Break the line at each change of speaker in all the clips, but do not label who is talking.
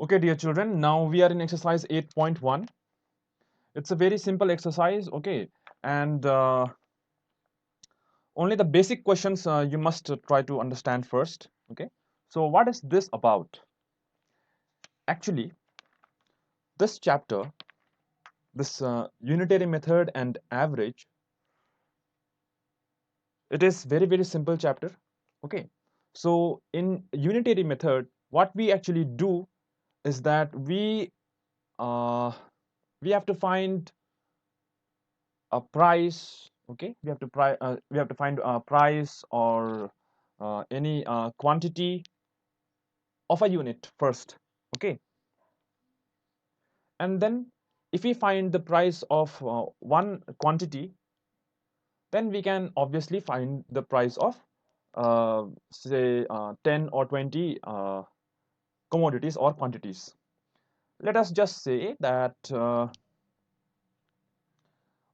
Okay, dear children, now we are in exercise 8.1. It's a very simple exercise, okay, and only the basic questions you must try to understand first, okay. So what is this about? Actually, this chapter, this unitary method and average, it is very simple chapter, okay. So in unitary method, what we actually do is that uh, we have to find a price, okay. We have to find a price or any quantity of a unit first, okay. And then if we find the price of one quantity, then we can obviously find the price of say 10 or 20 commodities or quantities. Let us just say that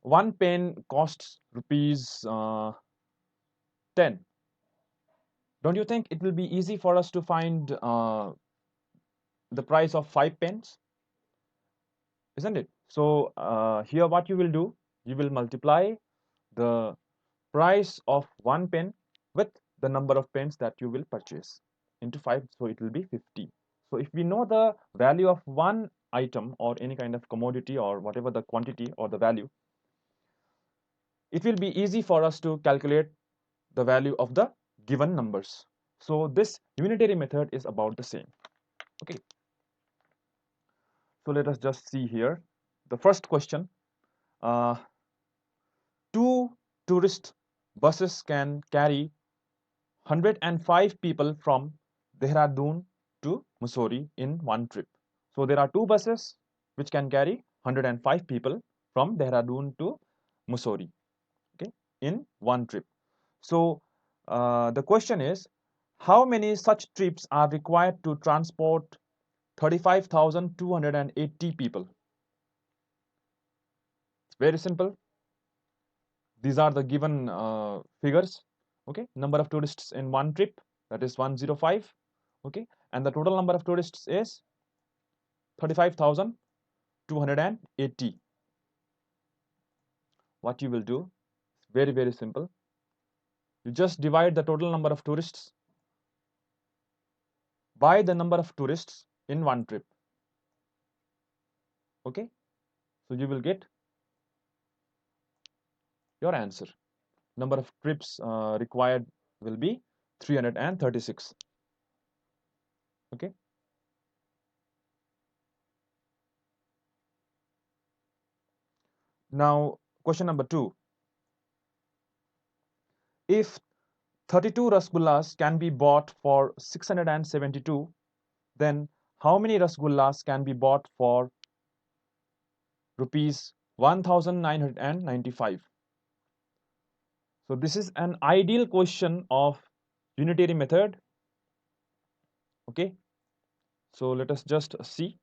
one pen costs rupees 10. Don't you think it will be easy for us to find the price of 5 pens, isn't it? So here what you will do, you will multiply the price of one pen with the number of pens that you will purchase into 5, so it will be 50. So if we know the value of one item or any kind of commodity or whatever the quantity or the value, it will be easy for us to calculate the value of the given numbers. So this unitary method is about the same, okay. So let us just see here the first question. uh, Two tourist buses can carry 105 people from Dehradun to Mussoorie in one trip. So there are two buses which can carry 105 people from Dehradun to Mussoorie, okay, in one trip. So the question is, how many such trips are required to transport 35,280 people? It's very simple. These are the given figures, okay. Number of tourists in one trip, that is 105, okay, and the total number of tourists is 35,280. What you will do, very simple. You just divide the total number of tourists by the number of tourists in one trip, okay. So you will get your answer. Number of trips required will be 336, okay. Now question number 2. If 32 rasgullas can be bought for 672, then how many rasgullas can be bought for rupees 1995? So this is an ideal question of unitary method, okay. So let us just see,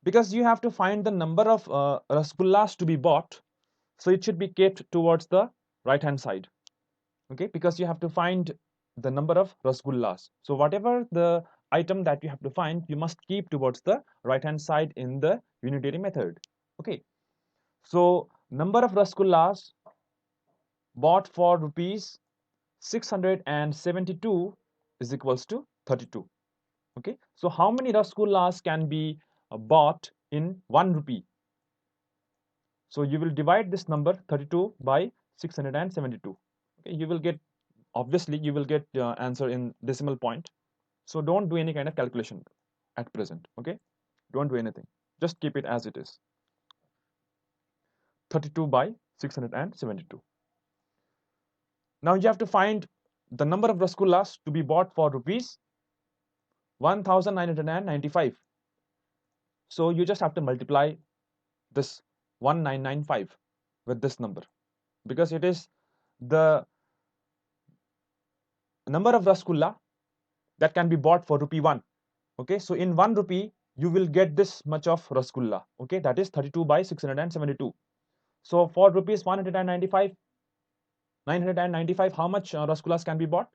because you have to find the number of rasgullas to be bought, so it should be kept towards the right hand side, okay, because you have to find the number of rasgullas. So whatever the item that you have to find, you must keep towards the right hand side in the unitary method, okay. So number of rasgullas bought for rupees 672 is equals to 32, okay. So how many rasgullas can be bought in 1 rupee? So you will divide this number 32 by 672, okay. You will get, obviously you will get answer in decimal point. So don't do any kind of calculation at present, okay. Don't do anything, just keep it as it is, 32 by 672. Now you have to find the number of rasgullas to be bought for rupees 1995. So you just have to multiply this 1995 with this number, because it is the number of rasgulla that can be bought for rupee 1, okay. So in 1 rupee you will get this much of rasgulla, okay, that is 32 by 672. So for rupees 195, 995, how much rasgullas can be bought?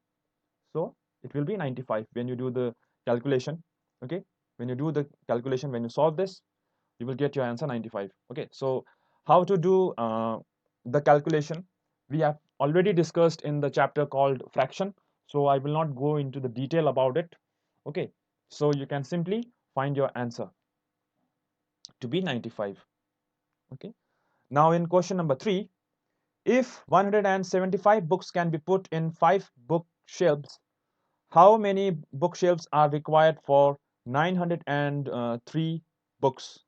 So it will be 95 when you do the calculation. Okay, when you do the calculation, when you solve this, you will get your answer 95. Okay, so how to do the calculation we have already discussed in the chapter called fraction, so I will not go into the detail about it. Okay, so you can simply find your answer to be 95. Okay, now in question number 3, if 175 books can be put in 5 bookshelves, how many bookshelves are required for 903 books?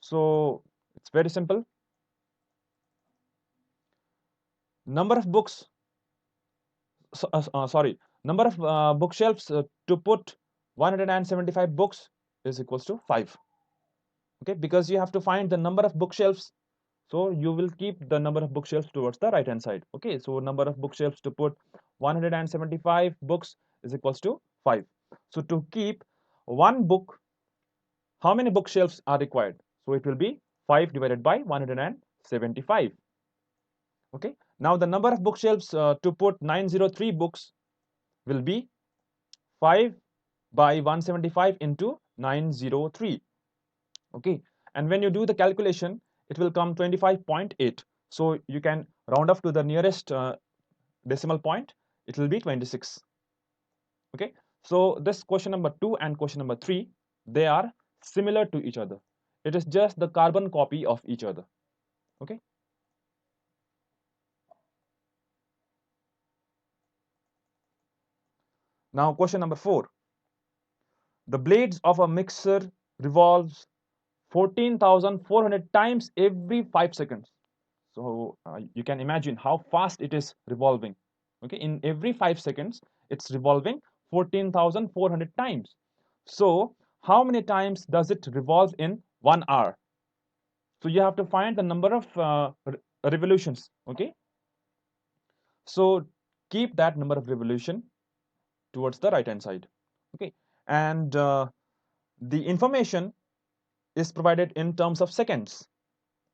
So it's very simple. Number of books, sorry, number of bookshelves to put 175 books is equals to 5. Okay, because you have to find the number of bookshelves, so you will keep the number of bookshelves towards the right hand side. Okay, so number of bookshelves to put 175 books is equals to 5. So to keep one book, how many bookshelves are required? So it will be 5 divided by 175. Okay, now the number of bookshelves to put 903 books will be 5 by 175 into 903. Okay, and when you do the calculation, it will come 25.8. So you can round off to the nearest decimal point, it will be 26. Okay, so this question number 2 and question number 3, they are similar to each other. It is just the carbon copy of each other. Okay, now question number 4, the blades of a mixer revolves 14,400 times every 5 seconds. So you can imagine how fast it is revolving. Okay, in every 5 seconds it's revolving 14,400 times. So how many times does it revolve in 1 hour? So you have to find the number of revolutions. Okay, so keep that number of revolution towards the right hand side. Okay, and the information is provided in terms of seconds.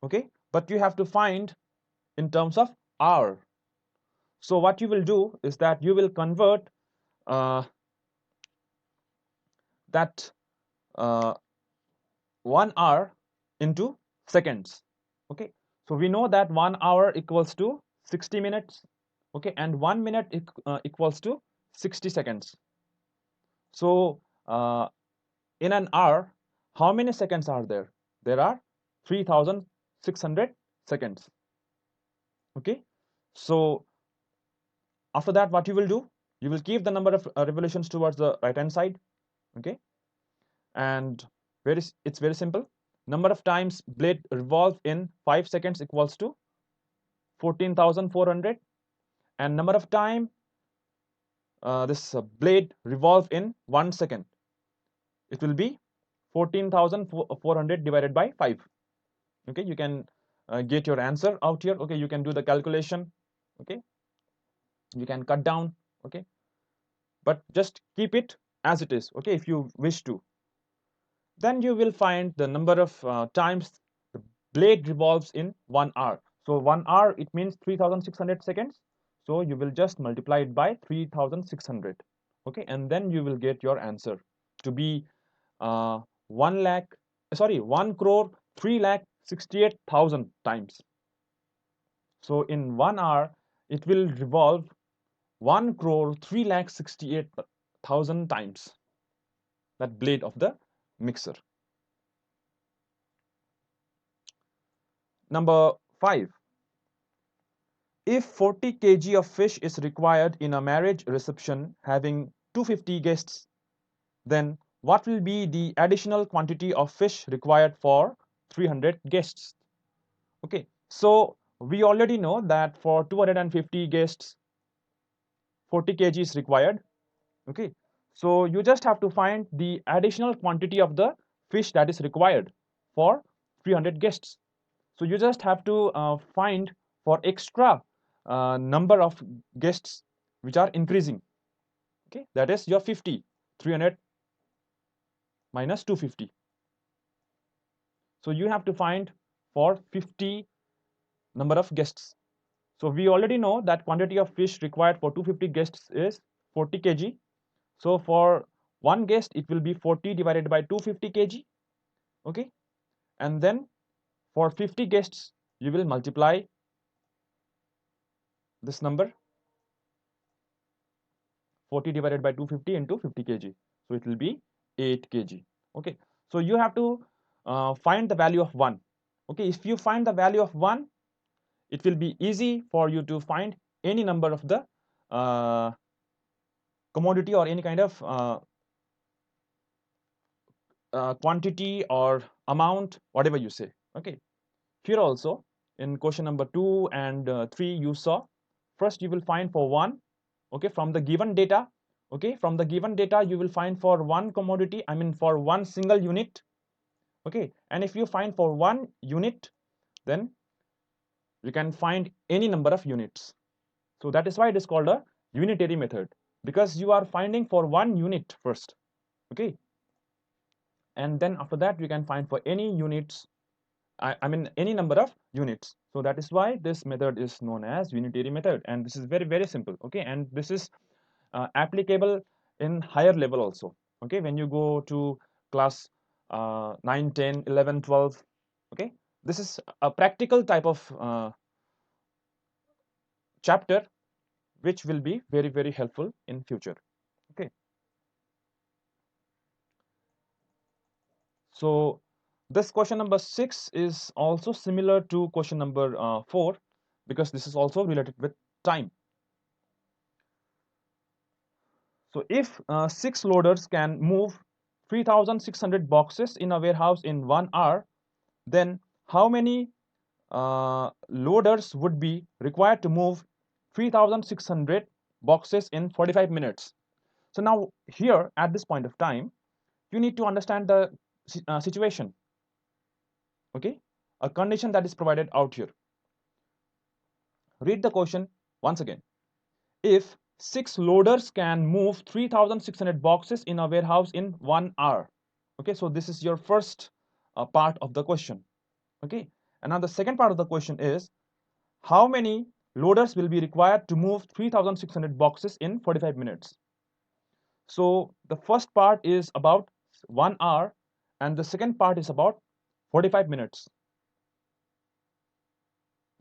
Okay, but you have to find in terms of hour. So what you will do is that you will convert uh, that uh, 1 hour into seconds. Okay, so we know that 1 hour equals to 60 minutes. Okay, and 1 minute equals to 60 seconds. So in an hour, how many seconds are there? There are 3,600 seconds. Okay, so after that, what you will do, you will keep the number of revolutions towards the right hand side. Okay, and it's very simple. Number of times blade revolve in 5 seconds equals to 14,400, and number of time this blade revolve in 1 second, it will be 14,400 divided by 5. Okay, you can get your answer out here. Okay, you can do the calculation. Okay, you can cut down. Okay, but just keep it as it is. Okay, if you wish to, then you will find the number of times the blade revolves in 1 hour. So 1 hour, it means 3,600 seconds. So you will just multiply it by 3,600. Okay, and then you will get your answer to be 1 lakh, sorry, 1 crore 3 lakh 68,000 times. So in 1 hour, it will revolve 1 crore 3 lakh 68,000 times, that blade of the mixer. Number 5, if 40 kg of fish is required in a marriage reception having 250 guests, then what will be the additional quantity of fish required for 300 guests? Okay, so we already know that for 250 guests, 40 kg is required. Okay, so you just have to find the additional quantity of the fish that is required for 300 guests. So you just have to find for extra number of guests which are increasing. Okay, that is your 50, 300 minus 250. So you have to find for 50 number of guests. So we already know that quantity of fish required for 250 guests is 40 kg. So for one guest, it will be 40 divided by 250 kg. Okay, and then for 50 guests you will multiply this number, 40 divided by 250 into 50 kg, so it will be 8 kg. Okay, so you have to find the value of 1. Okay, if you find the value of 1, it will be easy for you to find any number of the commodity or any kind of quantity or amount, whatever you say. Okay, here also in question number 2 and 3, you saw first you will find for 1. Okay, from the given data. Okay, from the given data you will find for one commodity, I mean for one single unit. Okay, and if you find for one unit, then you can find any number of units. So that is why it is called a unitary method, because you are finding for one unit first. Okay, and then after that you can find for any units, I mean any number of units. So that is why this method is known as unitary method, and this is very, very simple. Okay, and this is applicable in higher level also. Okay, when you go to class 9, 10, 11, 12. Okay, this is a practical type of chapter which will be very, very helpful in future. Okay, so this question number 6 is also similar to question number 4, because this is also related with time. So if 6 loaders can move 3,600 boxes in a warehouse in 1 hour, then how many loaders would be required to move 3,600 boxes in 45 minutes? So now here at this point of time, you need to understand the situation. Okay, a condition that is provided out here. Read the question once again. If 6 loaders can move 3,600 boxes in a warehouse in 1 hour. Okay, so this is your first part of the question. Okay, and now the second part of the question is, how many loaders will be required to move 3,600 boxes in 45 minutes? So the first part is about 1 hour, and the second part is about 45 minutes.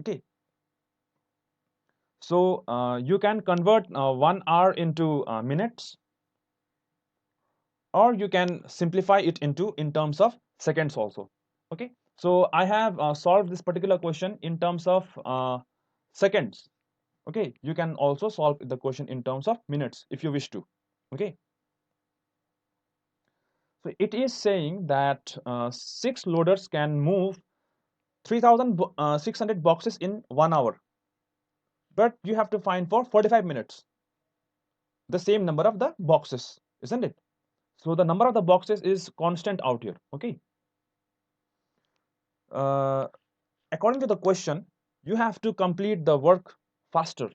Okay, so you can convert 1 hour into minutes, or you can simplify it into in terms of seconds also. Okay, so I have solved this particular question in terms of seconds. Okay, you can also solve the question in terms of minutes if you wish to. Okay, so it is saying that 6 loaders can move 3,600 boxes in 1 hour, but you have to find for 45 minutes the same number of the boxes, isn't it? So the number of the boxes is constant out here. Okay, according to the question, you have to complete the work faster.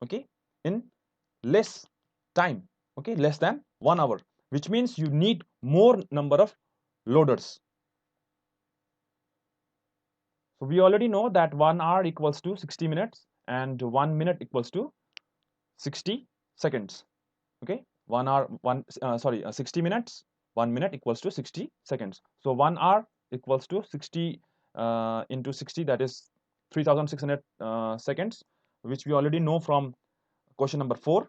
Okay, in less time. Okay, less than 1 hour, which means you need more number of loaders. So we already know that 1 hour equals to 60 minutes and 1 minute equals to 60 seconds. Okay, 1 hour 60 minutes, 1 minute equals to 60 seconds. So 1 hour equals to 60 into 60, that is 3,600 seconds, which we already know from question number 4.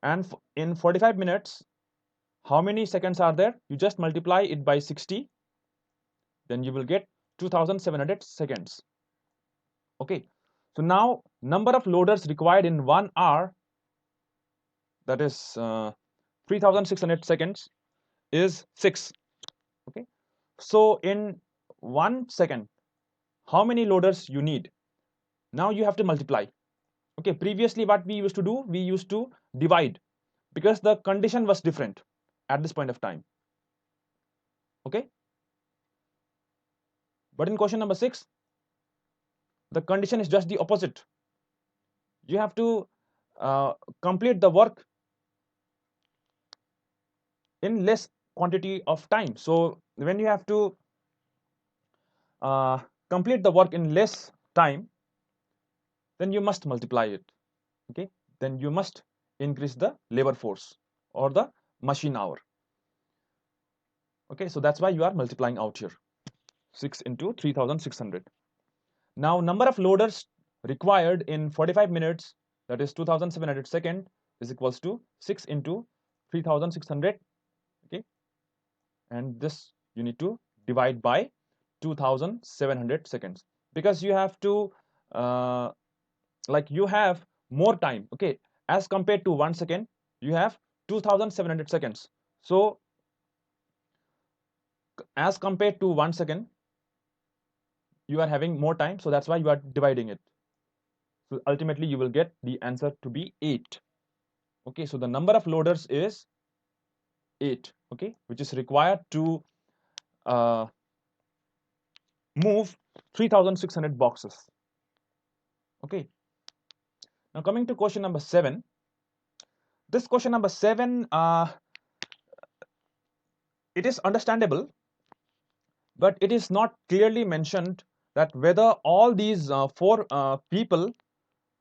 And in 45 minutes, how many seconds are there? You just multiply it by 60, then you will get 2,700 seconds. Okay, so now number of loaders required in 1 hour, that is 3,600 seconds, is 6. Okay, so in 1 second, how many loaders you need? Now you have to multiply. Okay, previously what we used to do, we used to divide, because the condition was different at this point of time. Okay, but in question number 6, the condition is just the opposite. You have to complete the work in less quantity of time. So when you have to complete the work in less time, then you must multiply it. Okay, then you must increase the labor force. or the machine hour. Okay, so that's why you are multiplying out here. 6 into 3600. Now number of loaders required in 45 minutes, that is 2700 second, is equals to 6 into 3600. Okay, and this you need to divide by 2700 seconds, because you have to like you have more time. Okay, as compared to 1 second, you have 2700 seconds. So as compared to 1 second, you are having more time, so that's why you are dividing it. So ultimately you will get the answer to be 8. Okay, so the number of loaders is 8. Okay, which is required to uh, move 3600 boxes. Okay, now coming to question number 7. This question number 7, it is understandable, but it is not clearly mentioned that whether all these four people,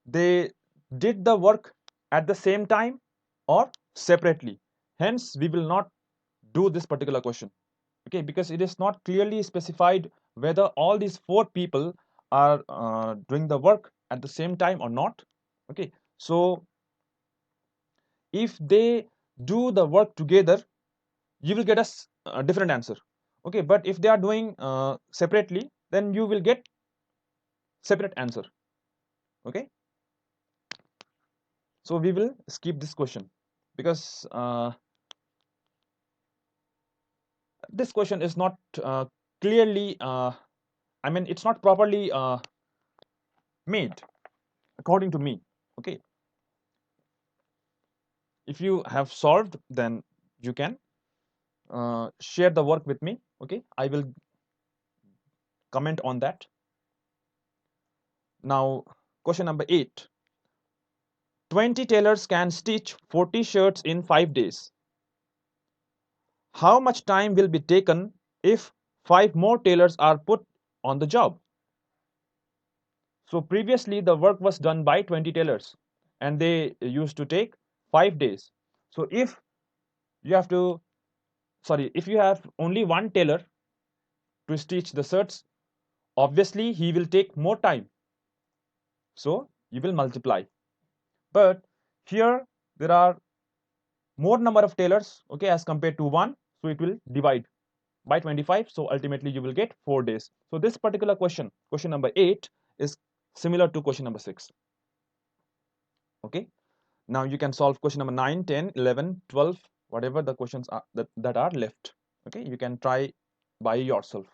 they did the work at the same time or separately. Hence we will not do this particular question. Okay, because it is not clearly specified whether all these four people are doing the work at the same time or not. Okay, so if they do the work together, you will get a different answer. Okay, but if they are doing separately, then you will get separate answer. Okay, so we will skip this question, because this question is not clearly I mean, it's not properly made according to me. Okay, if you have solved, then you can share the work with me. Okay, I will comment on that. Now question number 8. 20 tailors can stitch 40 shirts in 5 days. How much time will be taken if 5 more tailors are put on the job? So previously the work was done by 20 tailors and they used to take 5 days. So if you have to, sorry, if you have only one tailor to stitch the shirts, obviously he will take more time. So you will multiply. But here there are more number of tailors, okay, as compared to one. So it will divide by 25. So ultimately you will get 4 days. So this particular question, question number 8, is similar to question number 6. Okay, now you can solve question number 9, 10, 11, 12, whatever the questions are that are left. Okay, you can try by yourself.